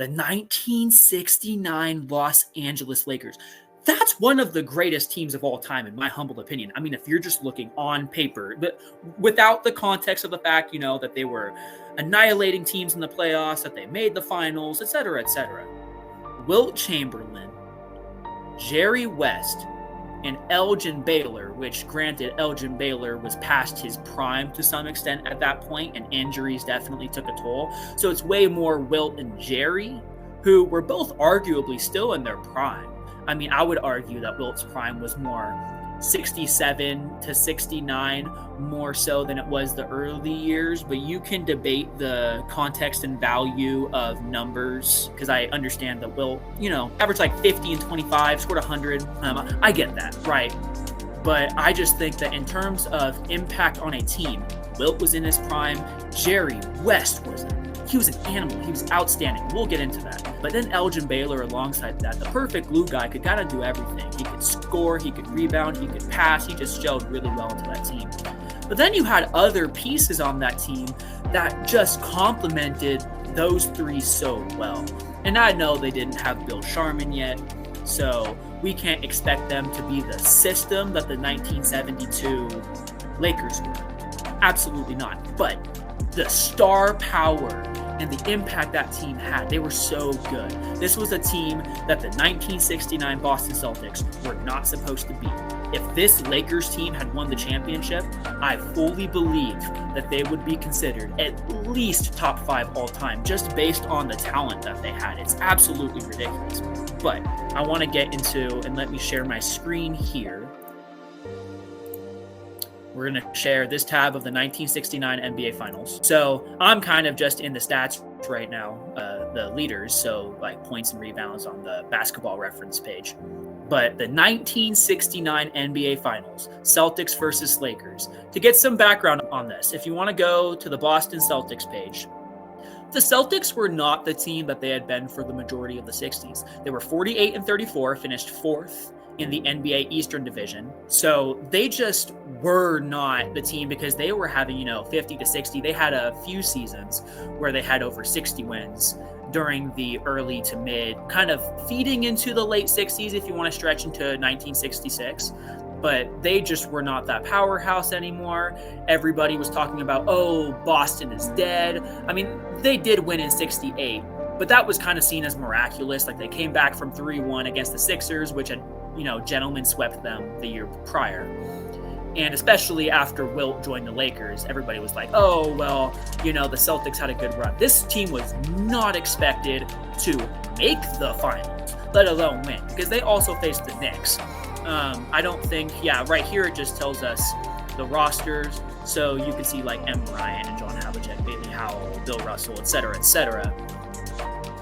the 1969 Los Angeles Lakers. That's one of the greatest teams of all time, in my humble opinion. I mean, if you're just looking on paper, but without the context of the fact, that they were annihilating teams in the playoffs, that they made the finals, etc., etc. Wilt Chamberlain, Jerry West, and Elgin Baylor, which granted, Elgin Baylor was past his prime to some extent at that point, and injuries definitely took a toll. So it's way more Wilt and Jerry, who were both arguably still in their prime. I mean, I would argue that Wilt's prime was more 67 to 69 more so than it was the early years, but you can debate the context and value of numbers, because I understand that Wilt, averaged like 50 and 25, scored 100. I get that, right? But I just think that in terms of impact on a team, Wilt was in his prime. Jerry West he was an animal. He was outstanding. We'll get into that. But then Elgin Baylor alongside that, the perfect glue guy, could kind of do everything. He could score, he could rebound, he could pass. He just gelled really well into that team. But then you had other pieces on that team that just complemented those three so well. And I know they didn't have Bill Sharman yet, so we can't expect them to be the system that the 1972 Lakers were. Absolutely not. But the star power and the impact that team had, they were so good. This was a team that the 1969 Boston Celtics were not supposed to beat. If this Lakers team had won the championship, I fully believe that they would be considered at least top 5 all time, just based on the talent that they had. It's absolutely ridiculous. But I want to get into, and let me share my screen here. We're going to share this tab of the 1969 NBA Finals. So I'm kind of just in the stats right now, the leaders, so like points and rebounds on the basketball reference page. But the 1969 NBA Finals, Celtics versus Lakers. To get some background on this, if you want to go to the Boston Celtics page, the Celtics were not the team that they had been for the majority of the 60s. They were 48 and 34, finished 4th in the NBA Eastern Division. So they just were not the team, because they were having, 50 to 60. They had a few seasons where they had over 60 wins during the early to mid, kind of feeding into the late 60s if you want to stretch into 1966. But they just were not that powerhouse anymore. Everybody was talking about, Boston is dead. I mean, they did win in 68, but that was kind of seen as miraculous. Like, they came back from 3-1 against the Sixers, which had, gentlemen swept them the year prior. And especially after Wilt joined the Lakers, everybody was like, the Celtics had a good run. This team was not expected to make the finals, let alone win, because they also faced the Knicks. I don't think, right here it just tells us the rosters. So you can see like M. Bryant and John Havlicek, Bailey Howell, Bill Russell, et cetera, et cetera.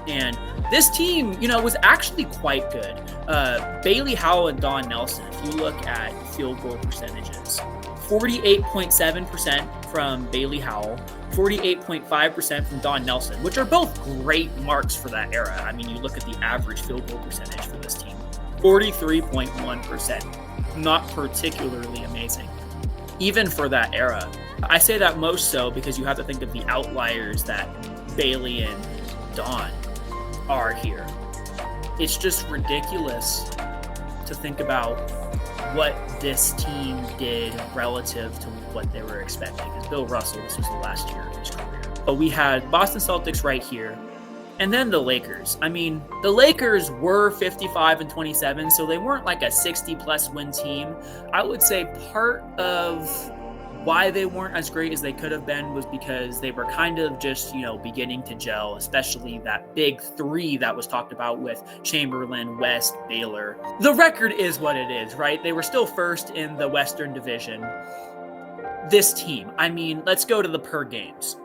And this team, was actually quite good. Bailey Howell and Don Nelson, if you look at field goal percentages, 48.7% from Bailey Howell, 48.5% from Don Nelson, which are both great marks for that era. I mean, you look at the average field goal percentage for this team, 43.1%. Not particularly amazing, even for that era. I say that most so because you have to think of the outliers that Bailey and Don are here. It's just ridiculous to think about what this team did relative to what they were expecting. Because Bill Russell, this was the last year of his career. But we had Boston Celtics right here, and then the Lakers. I mean, the Lakers were 55 and 27, so they weren't like a 60-plus win team. I would say part of why they weren't as great as they could have been was because they were kind of just, beginning to gel, especially that big three that was talked about with Chamberlain, West, Baylor. The record is what it is, right? They were still first in the Western Division. This team, I mean, let's go to the per games.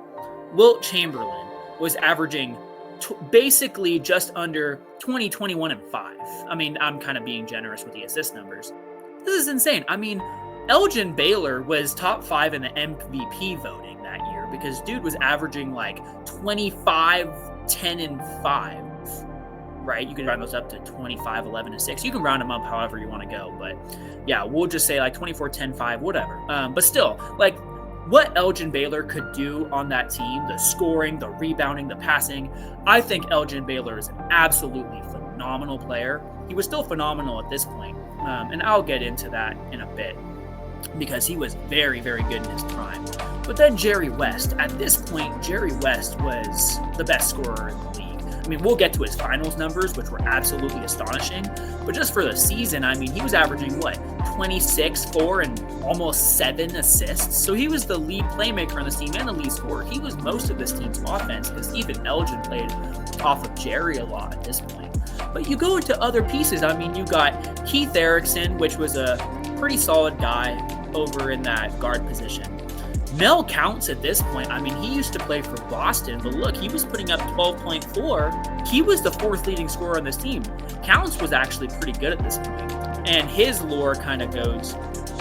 Wilt Chamberlain was averaging basically just under 20, 21, and 5. I mean, I'm kind of being generous with the assist numbers. This is insane. I mean, Elgin Baylor was top 5 in the MVP voting that year because dude was averaging like 25, 10, and 5, right? You can round those up to 25, 11, and 6. You can round them up however you want to go, but yeah, we'll just say like 24, 10, 5, whatever. But still, like, what Elgin Baylor could do on that team, the scoring, the rebounding, the passing, I think Elgin Baylor is an absolutely phenomenal player. He was still phenomenal at this point, and I'll get into that in a bit because he was very, very good in his prime. But then Jerry West. At this point, Jerry West was the best scorer in the league. I mean, we'll get to his finals numbers, which were absolutely astonishing. But just for the season, I mean, he was averaging, 26, 4, and almost 7 assists. So he was the lead playmaker on this team and the lead scorer. He was most of this team's offense because even Elgin played off of Jerry a lot at this point. But you go into other pieces. I mean, you got Keith Erickson, which was a pretty solid guy over in that guard position. Mel Counts at this point, I mean, he used to play for Boston, but look, he was putting up 12.4. He was the 4th leading scorer on this team. Counts was actually pretty good at this point. And his lore kind of goes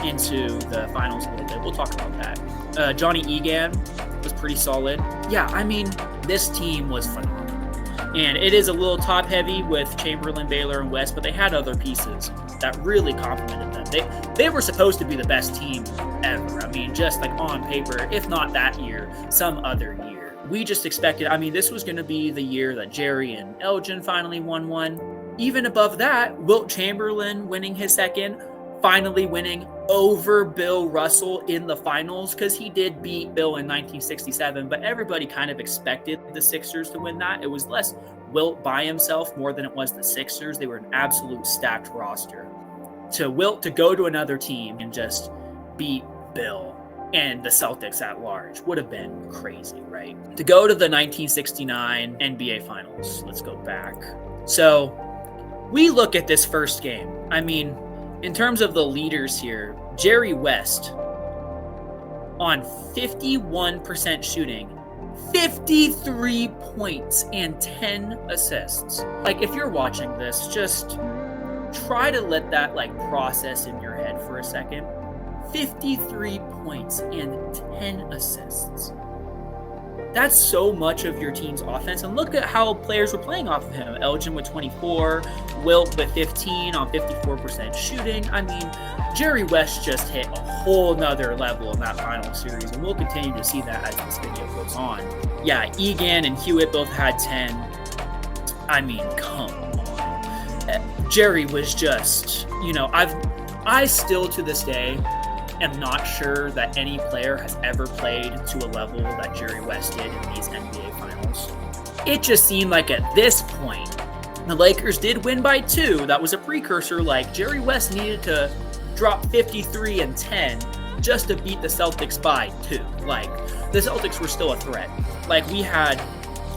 into the finals a little bit. We'll talk about that. Johnny Egan was pretty solid. Yeah, I mean, this team was phenomenal. And it is a little top heavy with Chamberlain, Baylor, and West, but they had other pieces that really complemented them. They were supposed to be the best team ever. I mean, just like on paper, if not that year, some other year. We just expected, I mean, this was going to be the year that Jerry and Elgin finally won one. Even above that, Wilt Chamberlain winning his second, finally winning over Bill Russell in the finals, because he did beat Bill in 1967, but everybody kind of expected the Sixers to win that. It was less Wilt by himself more than it was the Sixers. They were an absolute stacked roster. To Wilt to go to another team and just beat Bill and the Celtics at large would have been crazy, right? To go to the 1969 NBA Finals, let's go back. So we look at this first game. I mean, in terms of the leaders here, Jerry West on 51% shooting, 53 points and 10 assists. Like, if you're watching this, just try to let that process in your head for a second. 53 points and 10 assists. That's so much of your team's offense. And look at how players were playing off of him. Elgin with 24, Wilt with 15 on 54% shooting. I mean, Jerry West just hit a whole nother level in that final series, and we'll continue to see that as this video goes on. Yeah, Egan and Hewitt both had 10. I mean, come on. Jerry was just, I still to this day am not sure that any player has ever played to a level that Jerry West did in these NBA Finals. It just seemed like at this point, the Lakers did win by 2. That was a precursor. Jerry West needed to drop 53 and 10 just to beat the Celtics by 2. The Celtics were still a threat. We had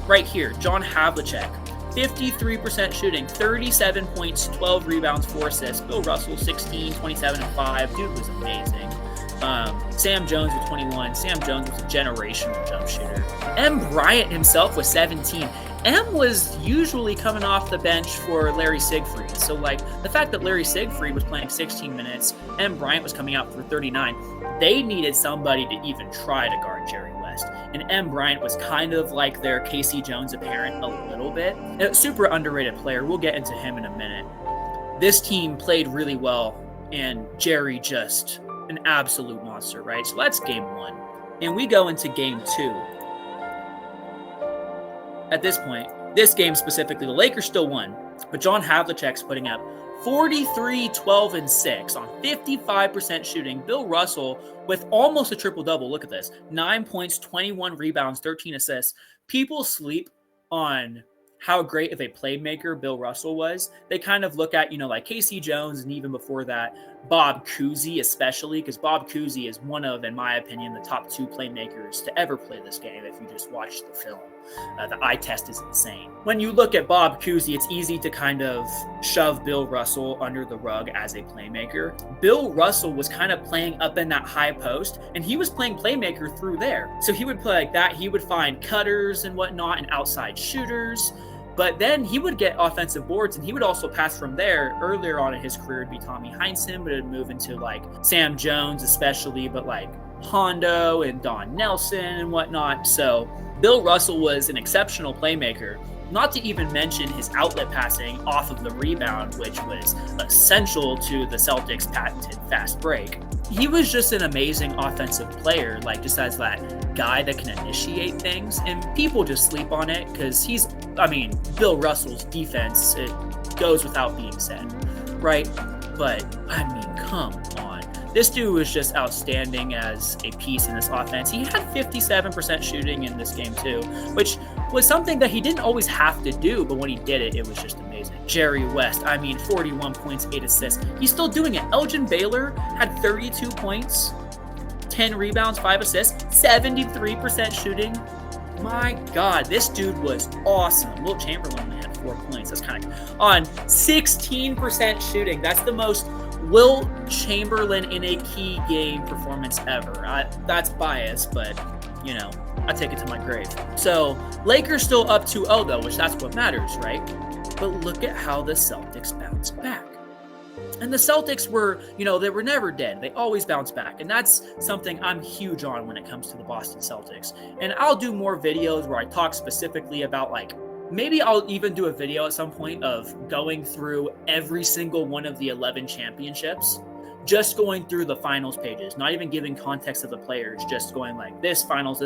right here, John Havlicek, 53% shooting, 37 points, 12 rebounds, 4 assists. Bill Russell, 16, 27, and 5. Dude was amazing. Sam Jones with 21. Sam Jones was a generational jump shooter. M. Bryant himself was 17. M was usually coming off the bench for Larry Siegfried. So, the fact that Larry Siegfried was playing 16 minutes, M. Bryant was coming out for 39, they needed somebody to even try to guard Jerry West. And M. Bryant was kind of like their Casey Jones apparent a little bit. A super underrated player. We'll get into him in a minute. This team played really well, and Jerry just an absolute monster, right? So that's game 1. And we go into game 2. At this point, this game specifically, the Lakers still won, but John Havlicek's putting up 43, 12, and 6 on 55% shooting. Bill Russell with almost a triple-double. Look at this. 9 points, 21 rebounds, 13 assists. People sleep on how great of a playmaker Bill Russell was. They kind of look at, Casey Jones, and even before that, Bob Cousy especially, because Bob Cousy is one of, in my opinion, the top 2 playmakers to ever play this game if you just watch the film. The eye test is insane. When you look at Bob Cousy, it's easy to kind of shove Bill Russell under the rug as a playmaker. Bill Russell was kind of playing up in that high post, and he was playing playmaker through there. So he would play like that. He would find cutters and whatnot and outside shooters. But then he would get offensive boards, and he would also pass from there. Earlier on in his career, it'd be Tommy Heinsohn, but it'd move into Sam Jones especially, but Hondo and Don Nelson and whatnot. So Bill Russell was an exceptional playmaker, Not to even mention his outlet passing off of the rebound, which was essential to the Celtics' patented fast break. He was just an amazing offensive player, like just as that guy that can initiate things, and people just sleep on it because Bill Russell's defense, it goes without being said, right? But come on. This dude was just outstanding as a piece in this offense. He had 57% shooting in this game too, which was something that he didn't always have to do, but when he did it, it was just amazing. Jerry West, 41 points, 8 assists. He's still doing it. Elgin Baylor had 32 points, 10 rebounds, 5 assists, 73% shooting. My God, this dude was awesome. Wilt Chamberlain only had 4 points. That's kind of on 16% shooting. That's the most Wilt Chamberlain in a key game performance ever. That's biased, but I take it to my grave. So Lakers still up 2-0 though, which that's what matters, right? But look at how the Celtics bounced back. And the Celtics were, they were never dead. They always bounce back. And that's something I'm huge on when it comes to the Boston Celtics. And I'll do more videos where I talk specifically about maybe I'll even do a video at some point of going through every single one of the 11 championships, just going through the finals pages, not even giving context of the players, just going like this finals,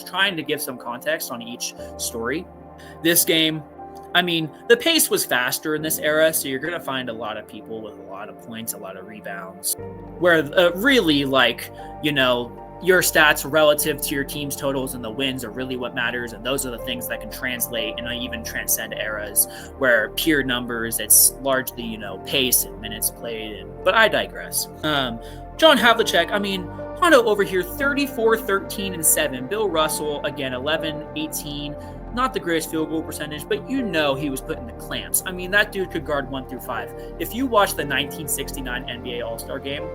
trying to give some context on each story. This game, the pace was faster in this era, so you're going to find a lot of people with a lot of points, a lot of rebounds, where really your stats relative to your team's totals and the wins are really what matters, and those are the things that can translate and even transcend eras where pure numbers, it's largely, pace and minutes played. But I digress. John Havlicek, Hondo over here, 34, 13, and 7. Bill Russell, again, 11, 18. Not the greatest field goal percentage, but he was putting the clamps. That dude could guard 1 through 5. If you watch the 1969 NBA All-Star game,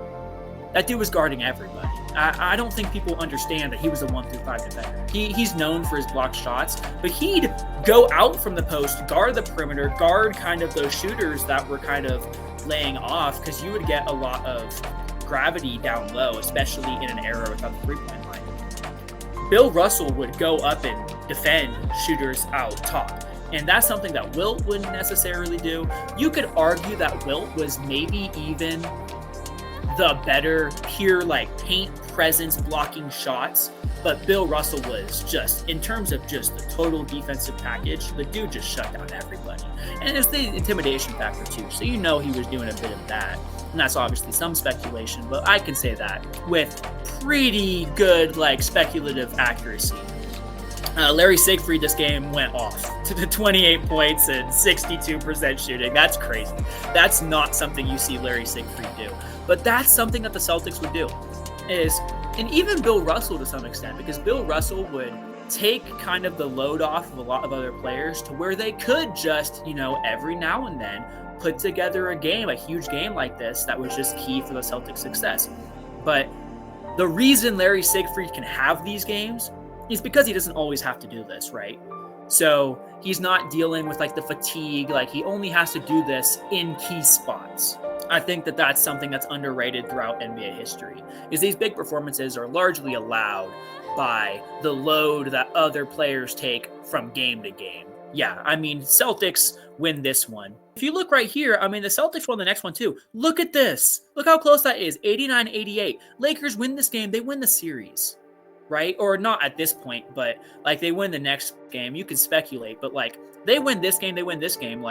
that dude was guarding everybody. I don't think people understand that he was a 1 through 5 defender. He's known for his blocked shots, but he'd go out from the post, guard the perimeter, guard kind of those shooters that were kind of laying off, because you would get a lot of gravity down low, especially in an era without the three-point line. Bill Russell would go up and defend shooters out top. And that's something that Wilt wouldn't necessarily do. You could argue that Wilt was maybe even the better pure paint presence blocking shots, but Bill Russell was just, in terms of just the total defensive package, the dude just shut down everybody. And it's the intimidation factor too, so he was doing a bit of that. And that's obviously some speculation, but I can say that with pretty good speculative accuracy. Larry Siegfried this game went off to the 28 points and 62% shooting. That's crazy. That's not something you see Larry Siegfried do. But that's something that the Celtics would do. And even Bill Russell to some extent, because Bill Russell would take kind of the load off of a lot of other players to where they could just, every now and then put together a huge game like this that was just key for the Celtics' success. But the reason Larry Siegfried can have these games is because he doesn't always have to do this, right? So he's not dealing with the fatigue. He only has to do this in key spots. I think that that's something that's underrated throughout NBA history, is these big performances are largely allowed by the load that other players take from game to game. Yeah, Celtics win this one. If you look right here, the Celtics won the next one too. Look at this. Look how close that is, 89-88. Lakers win this game, they win the series, right? Or not at this point, but they win the next game. You can speculate, but they win this game, they win this game,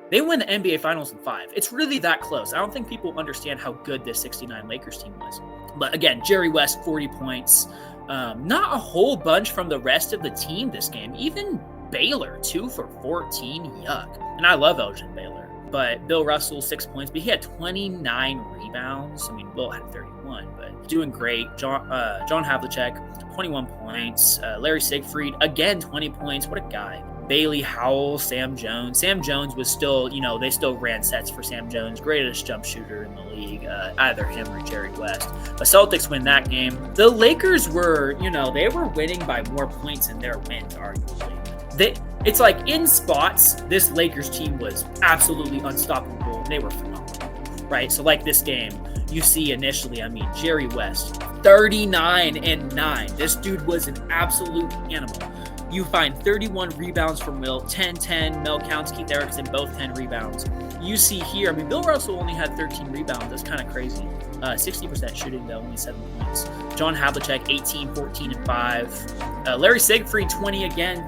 they win the NBA Finals in 5. It's really that close. I don't think people understand how good this 69 Lakers team was. But again, Jerry West, 40 points. Not a whole bunch from the rest of the team this game. Even Baylor, 2 for 14. Yuck. And I love Elgin Baylor. But Bill Russell, 6 points. But he had 29 rebounds. Bill had 31, but doing great. John Havlicek, 21 points. Larry Siegfried, again, 20 points. What a guy. Bailey Howell, Sam Jones. Sam Jones was still, they still ran sets for Sam Jones, greatest jump shooter in the league, either him or Jerry West. The Celtics win that game. The Lakers were, they were winning by more points in their wins, arguably. It's in spots, this Lakers team was absolutely unstoppable. They were phenomenal, right? So this game, you see initially, Jerry West, 39-9. This dude was an absolute animal. You find 31 rebounds from Wilt, 10-10. Mel counts Keith Erickson, both 10 rebounds. You see here, I mean, Bill Russell only had 13 rebounds. That's kind of crazy. 60% shooting, though, only 7 points. John Havlicek, 18, 14, and 5. Larry Siegfried, 20 again.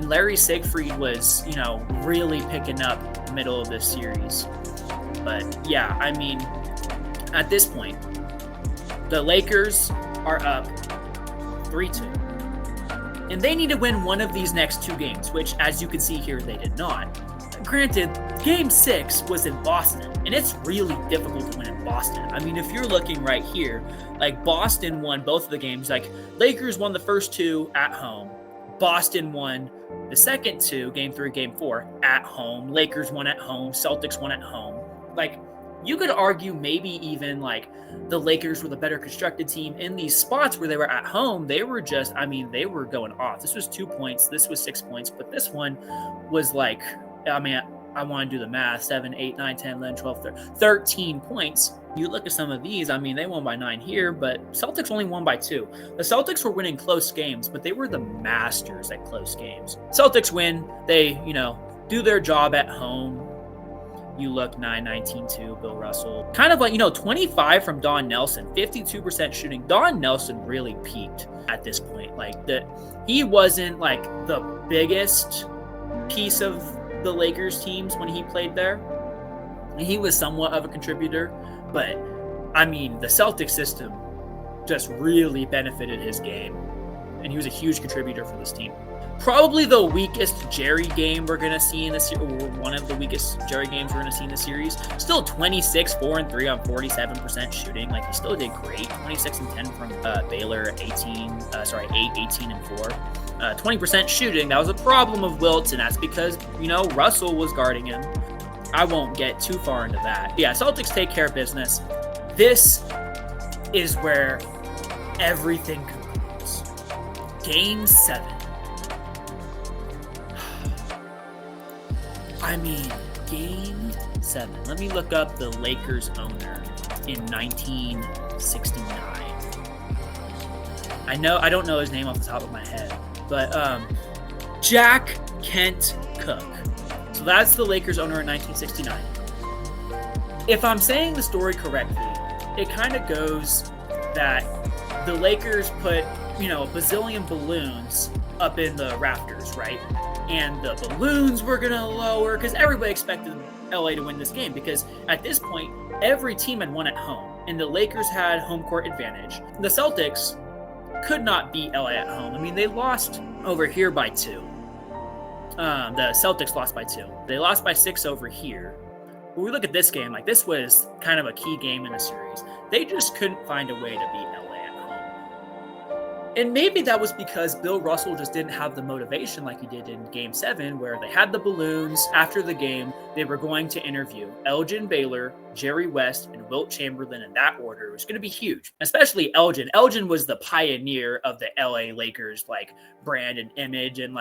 Larry Siegfried was, really picking up middle of this series. But, yeah, I mean, at this point, the Lakers are up 3-2. And they need to win one of these next 2 games, which, as you can see here, they did not. Granted, Game 6 was in Boston, and it's really difficult to win in Boston. I mean, if you're looking right here, like Boston won both of the games. Like Lakers won the first 2 at home. Boston won the second 2, Game 3, Game 4, at home. Lakers won at home. Celtics won at home. Like, you could argue maybe even like the Lakers were the better constructed team in these spots where they were at home. They were just, they were going off. This was 2 points. This was 6 points. But this one was like, I want to do the math. 7, 8, 9, 10, 11, 12, 13 points. You look at some of these, they won by 9 here, but Celtics only won by 2. The Celtics were winning close games, but they were the masters at close games. Celtics win. They, do their job at home. You look 9-19-2, Bill Russell. Kind of like, 25 from Don Nelson, 52% shooting. Don Nelson really peaked at this point. Like, he wasn't like the biggest piece of the Lakers teams when he played there. He was somewhat of a contributor, but the Celtic system just really benefited his game, and he was a huge contributor for this team. Probably the weakest Jerry game we're going to see in this, or one of the weakest Jerry games we're going to see in the series. Still 26, 4 and 3 on 47% shooting. Like, he still did great. 26 and 10 from Baylor, 8, 18 and 4. 20% shooting. That was a problem of Wilt's, and that's because, Russell was guarding him. I won't get too far into that. Yeah, Celtics take care of business. This is where everything concludes. Game 7. Game 7. Let me look up the Lakers owner in 1969. I don't know his name off the top of my head, but Jack Kent Cook. So that's the Lakers owner in 1969. If I'm saying the story correctly, it kind of goes that the Lakers put, a bazillion balloons up in the rafters, right? And the balloons were going to lower because everybody expected LA to win this game, because at this point, every team had won at home and the Lakers had home court advantage. The Celtics could not beat LA at home. They lost over here by 2. The Celtics lost by 2. They lost by 6 over here. When we look at this game, this was kind of a key game in the series. They just couldn't find a way to beat LA at home. And maybe that was because Bill Russell just didn't have the motivation like he did in Game 7, where they had the balloons. After the game, they were going to interview Elgin Baylor, Jerry West, and Wilt Chamberlain in that order. It was going to be huge, especially Elgin. Elgin was the pioneer of the LA Lakers brand and image, and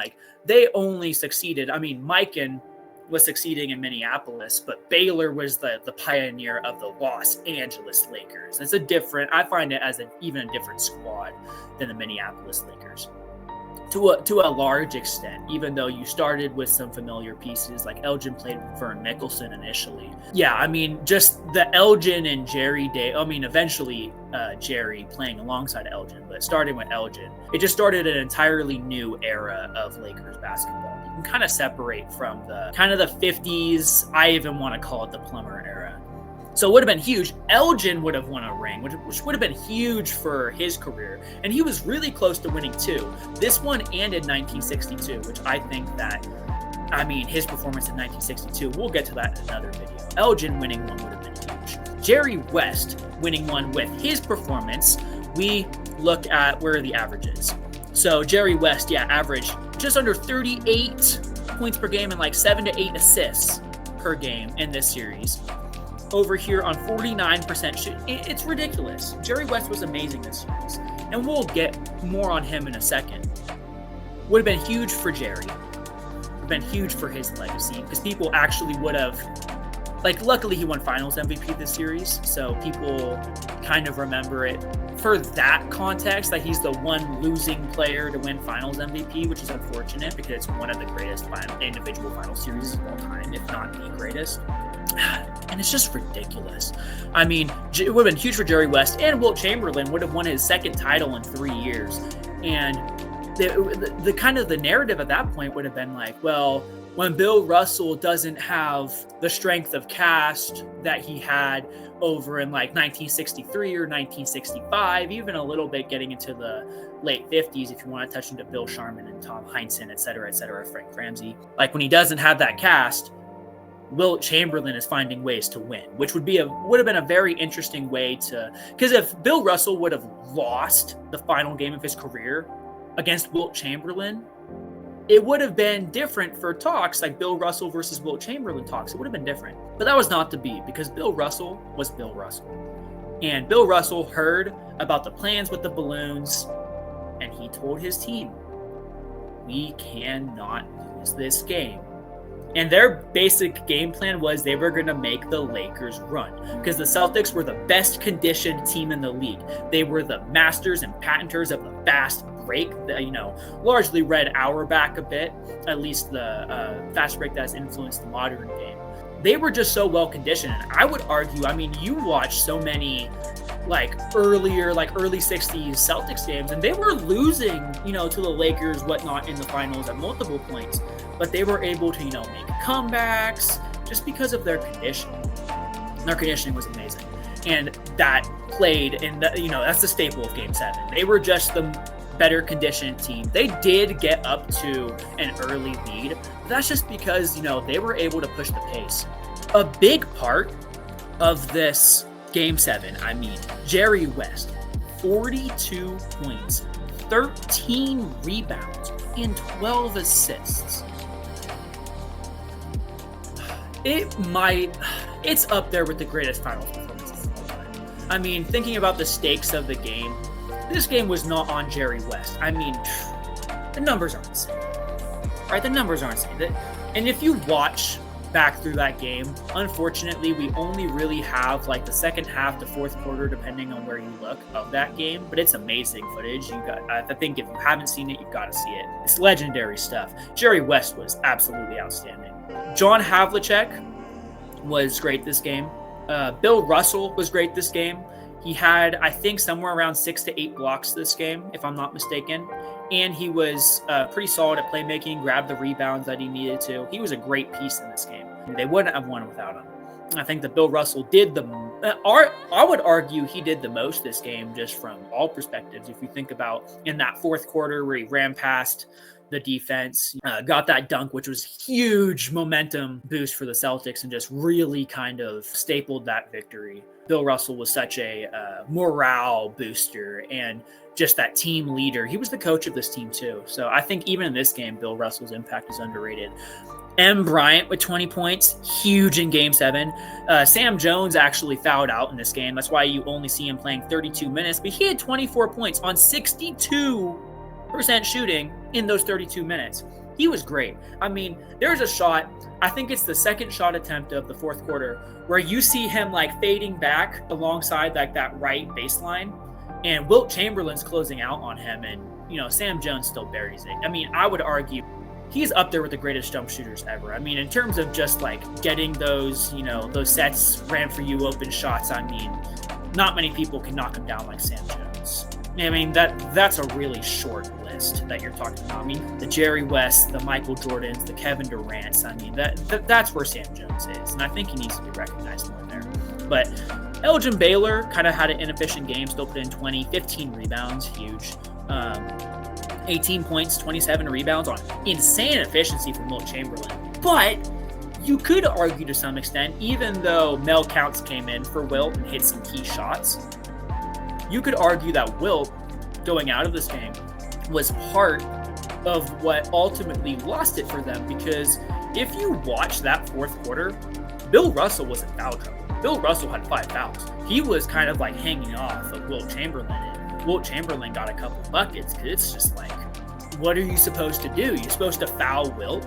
they only succeeded. Mikan was succeeding in Minneapolis, but Baylor was the pioneer of the Los Angeles Lakers. I find it as even a different squad than the Minneapolis Lakers. To a large extent, even though you started with some familiar pieces, like Elgin played with Vern Nicholson initially. Yeah, just the Elgin and Jerry day. Eventually Jerry playing alongside Elgin, but starting with Elgin, it just started an entirely new era of Lakers basketball. You can kind of separate from the 50s. I even want to call it the Plummer era. So it would have been huge. Elgin would have won a ring, which would have been huge for his career. And he was really close to winning 2. This one and in 1962, which I think that, his performance in 1962, we'll get to that in another video. Elgin winning 1 would have been huge. Jerry West winning 1 with his performance, we look at where are the averages. So Jerry West, averaged just under 38 points per game and 7 to 8 assists per game in this series. Over here on 49% shoot. It's ridiculous. Jerry West was amazing this series, and we'll get more on him in a second. Would have been huge for Jerry. Would have been huge for his legacy, because people actually would have like, luckily he won Finals MVP this series, so people kind of remember it for that context, that he's the one losing player to win Finals MVP, which is unfortunate because it's one of the greatest individual final series of all time, if not the greatest. And it's just ridiculous. I mean, it would have been huge for Jerry West, and Wilt Chamberlain would have won his second title in 3 years. And the kind of the narrative at that point would have been like, well, when Bill Russell doesn't have the strength of cast that he had over in like 1963 or 1965, even a little bit getting into the late 50s, if you want to touch into Bill Sharman and Tom Heinsohn, et cetera, Frank Ramsey. Like, when he doesn't have that cast, Wilt Chamberlain is finding ways to win, which would have been a very interesting way to, because if Bill Russell would have lost the final game of his career against Wilt Chamberlain, it would have been different for talks like Bill Russell versus Wilt Chamberlain talks. It would have been different, but that was not to be, because Bill Russell was Bill Russell, and Bill Russell heard about the plans with the balloons, and he told his team, we cannot lose this game. And their basic game plan was they were going to make the Lakers run, because the Celtics were the best conditioned team in the league. They were the masters and patenters of the fast break, largely read Auerbach a bit, at least the fast break that has influenced the modern game. They were just so well conditioned. And I would argue, I mean, you watch so many early 60s Celtics games, and they were losing, to the Lakers, whatnot, in the finals at multiple points. But they were able to, make comebacks just because of their conditioning. Their conditioning was amazing. And that played in that's the staple of Game 7. They were just the better conditioned team. They did get up to an early lead. But that's just because, they were able to push the pace. A big part of this Game 7, I mean, Jerry West, 42 points, 13 rebounds, and 12 assists. It's up there with the greatest finals performances of all time. I mean, thinking about the stakes of the game, this game was not on Jerry West. I mean, the numbers aren't insane. Right? The numbers aren't insane. And if you watch back through that game, unfortunately, we only really have the second half to fourth quarter, depending on where you look, of that game. But it's amazing footage. I think if you haven't seen it, you've got to see it. It's legendary stuff. Jerry West was absolutely outstanding. John Havlicek was great this game. Bill Russell was great this game. He had, I think, somewhere around 6 to 8 blocks this game, if I'm not mistaken. And he was pretty solid at playmaking, grabbed the rebounds that he needed to. He was a great piece in this game. They wouldn't have won without him. I think that Bill Russell did I would argue he did the most this game, just from all perspectives. If you think about in that fourth quarter where he ran past the defense, got that dunk, which was huge momentum boost for the Celtics and just really kind of stapled that victory. Bill Russell was such a morale booster and just that team leader. He was the coach of this team too. So I think even in this game, Bill Russell's impact is underrated. M. Bryant with 20 points, huge in Game 7. Sam Jones actually fouled out in this game. That's why you only see him playing 32 minutes, but he had 24 points on 62% shooting in those 32 minutes. He was great. I mean, there's a shot, I think it's the second shot attempt of the fourth quarter, where you see him fading back alongside that right baseline, and Wilt Chamberlain's closing out on him, and Sam Jones still buries it. I mean, I would argue he's up there with the greatest jump shooters ever. I mean, in terms of just getting those, those sets ran for you open shots, I mean, not many people can knock him down like Sam Jones. I mean, that's a really short list that you're talking about. I mean, the Jerry West, the Michael Jordans, the Kevin Durants. I mean, that's where Sam Jones is, and I think he needs to be recognized more there. But Elgin Baylor kind of had an inefficient game, still put in 15 rebounds, huge. 18 points, 27 rebounds on insane efficiency from Wilt Chamberlain. But you could argue to some extent, even though Mel Counts came in for Wilt and hit some key shots, you could argue that Wilt, going out of this game, was part of what ultimately lost it for them, because if you watch that fourth quarter, Bill Russell was in foul trouble. Bill Russell had 5 fouls. He was kind of hanging off of Wilt Chamberlain, and Wilt Chamberlain got a couple buckets, because it's just what are you supposed to do? You're supposed to foul Wilt?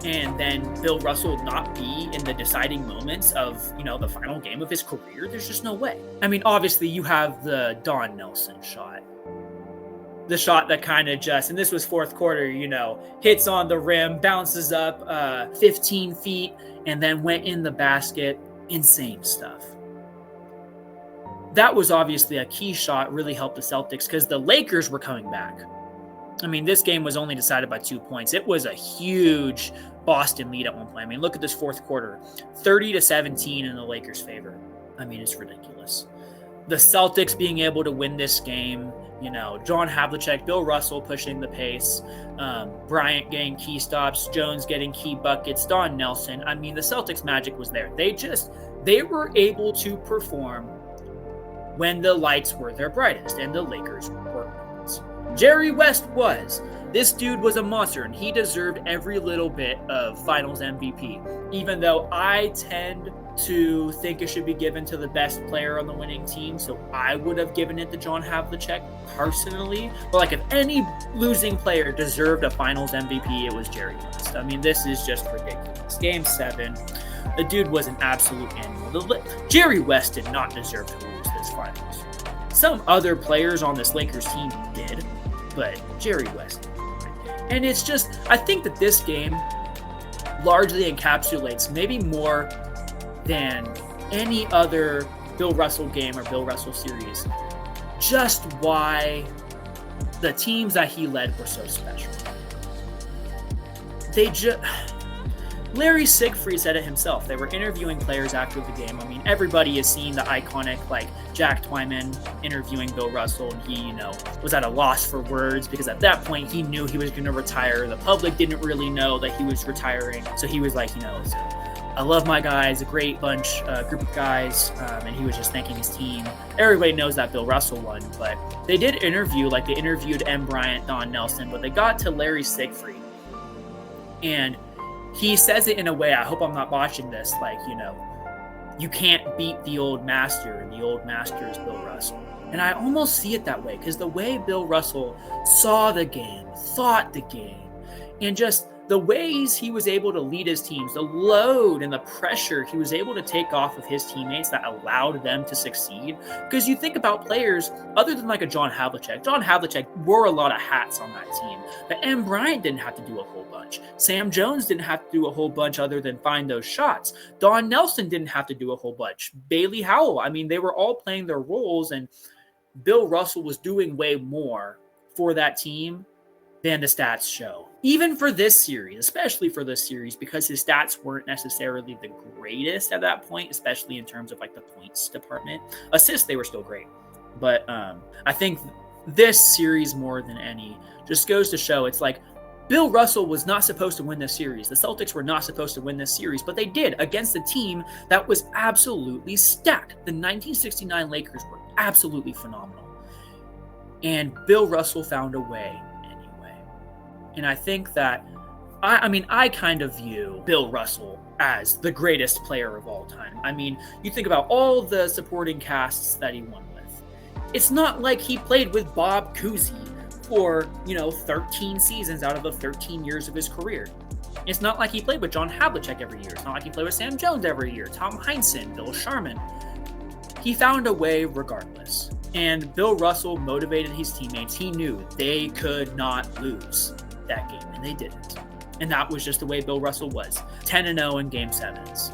and then Bill Russell not be in the deciding moments of, the final game of his career? There's just no way. I mean, obviously you have the Don Nelson shot. The shot that kind of and this was fourth quarter, hits on the rim, bounces up 15 feet, and then went in the basket. Insane stuff. That was obviously a key shot, really helped the Celtics because the Lakers were coming back. I mean, this game was only decided by 2 points. It was a huge Boston lead at one point. I mean, look at this fourth quarter, 30-17 in the Lakers' favor. I mean, it's ridiculous. The Celtics being able to win this game, John Havlicek, Bill Russell pushing the pace, Bryant getting key stops, Jones getting key buckets, Don Nelson. I mean, the Celtics magic was there. They were able to perform when the lights were their brightest and the Lakers were. Jerry West was. This dude was a monster, and he deserved every little bit of Finals MVP, even though I tend to think it should be given to the best player on the winning team, so I would have given it to John Havlicek personally. But if any losing player deserved a Finals MVP, it was Jerry West. I mean, this is just ridiculous. Game 7, the dude was an absolute animal. Jerry West did not deserve to lose this Finals. Some other players on this Lakers team did, but Jerry West. And it's just, I think that this game largely encapsulates, maybe more than any other Bill Russell game or Bill Russell series, just why the teams that he led were so special. Larry Siegfried said it himself. They were interviewing players after the game. I mean, everybody has seen the iconic, Jack Twyman interviewing Bill Russell, and he, was at a loss for words because at that point he knew he was going to retire. The public didn't really know that he was retiring. So he was like, I love my guys, a great group of guys, and he was just thanking his team. Everybody knows that Bill Russell won, but they did interview, they interviewed M. Bryant, Don Nelson, but they got to Larry Siegfried, and he says it in a way, I hope I'm not botching this, you can't beat the old master, and the old master is Bill Russell. And I almost see it that way, because the way Bill Russell saw the game, thought the game, and just the ways he was able to lead his teams, the load and the pressure he was able to take off of his teammates that allowed them to succeed. Because you think about players, other than a John Havlicek wore a lot of hats on that team. But M. Bryant didn't have to do a whole bunch. Sam Jones didn't have to do a whole bunch other than find those shots. Don Nelson didn't have to do a whole bunch. Bailey Howell, I mean, they were all playing their roles, and Bill Russell was doing way more for that team than the stats show. Even for this series, especially for this series, because his stats weren't necessarily the greatest at that point, especially in terms of the points department. Assists, they were still great. But I think this series more than any just goes to show it's Bill Russell was not supposed to win this series. The Celtics were not supposed to win this series, but they did against a team that was absolutely stacked. The 1969 Lakers were absolutely phenomenal. And Bill Russell found a way. And I think that, I kind of view Bill Russell as the greatest player of all time. I mean, you think about all the supporting casts that he won with. It's not like he played with Bob Cousy for, 13 seasons out of the 13 years of his career. It's not like he played with John Havlicek every year. It's not like he played with Sam Jones every year, Tom Heinsohn, Bill Sharman. He found a way regardless. And Bill Russell motivated his teammates. He knew they could not lose that game, and they didn't. And that was just the way Bill Russell was. 10-0 in Game 7s.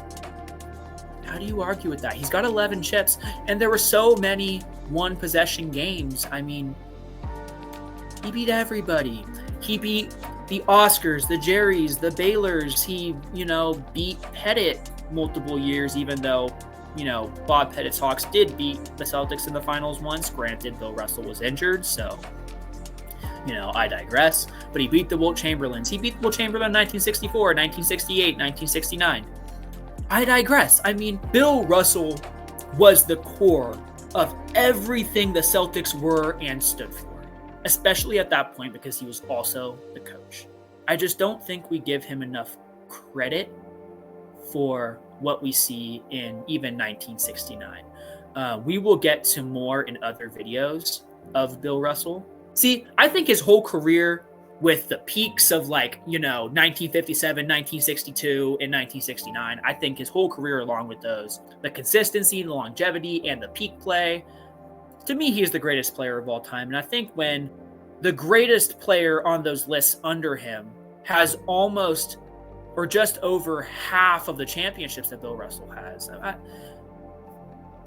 How do you argue with that? He's got 11 chips, and there were so many one-possession games. I mean, he beat everybody. He beat the Oscars, the Jerrys, the Baylors. He, beat Pettit multiple years, even though, Bob Pettit's Hawks did beat the Celtics in the finals once. Granted, Bill Russell was injured, so I digress. But he beat the Wilt Chamberlains. He beat Wilt Chamberlain in 1964, 1968, 1969. I digress. I mean, Bill Russell was the core of everything the Celtics were and stood for, especially at that point because he was also the coach. I just don't think we give him enough credit for what we see in even 1969. We will get to more in other videos of Bill Russell. See, I think his whole career with the peaks of 1957, 1962, and 1969. I think his whole career along with those, the consistency, the longevity, and the peak play, to me, he is the greatest player of all time. And I think when the greatest player on those lists under him has almost or just over half of the championships that Bill Russell has,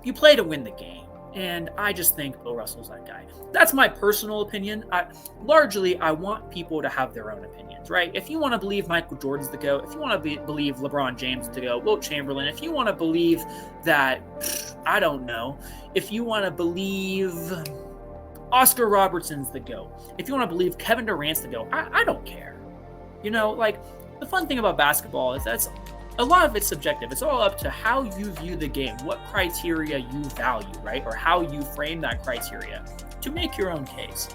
you play to win the game. And I just think Bill Russell's that guy. That's my personal opinion. Largely, I want people to have their own opinions, right? If you want to believe Michael Jordan's the GOAT, if you want to believe LeBron James is the GOAT, Wilt Chamberlain, if you want to believe that, I don't know, if you want to believe Oscar Robertson's the GOAT, if you want to believe Kevin Durant's the GOAT, I don't care. The fun thing about basketball is that's a lot of it's subjective. It's all up to how you view the game, what criteria you value, right? Or how you frame that criteria to make your own case.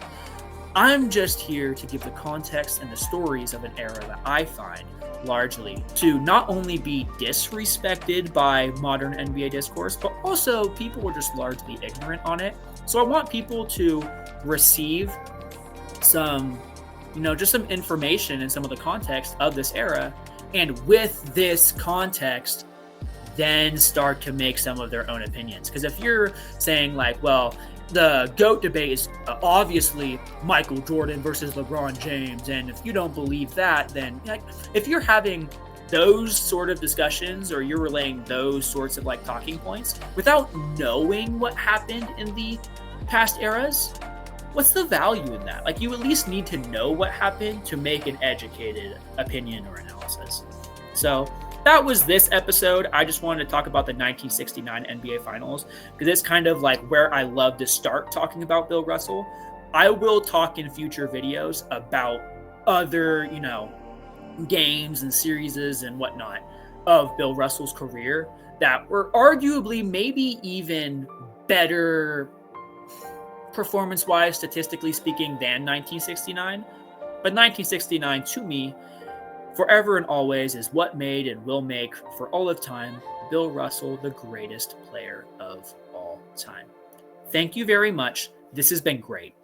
I'm just here to give the context and the stories of an era that I find largely to not only be disrespected by modern NBA discourse, but also people were just largely ignorant on it. So I want people to receive some, just some information and some of the context of this era. And with this context, then start to make some of their own opinions. Because if you're saying the GOAT debate is obviously Michael Jordan versus LeBron James, and if you don't believe that, then if you're having those sort of discussions or you're relaying those sorts of talking points without knowing what happened in the past eras, what's the value in that? You at least need to know what happened to make an educated opinion or analysis. So that was this episode. I just wanted to talk about the 1969 NBA Finals because it's kind of where I love to start talking about Bill Russell. I will talk in future videos about other, games and series and whatnot of Bill Russell's career that were arguably maybe even better performance-wise, statistically speaking, than 1969. But 1969, to me, forever and always is what made and will make, for all of time, Bill Russell the greatest player of all time. Thank you very much. This has been great.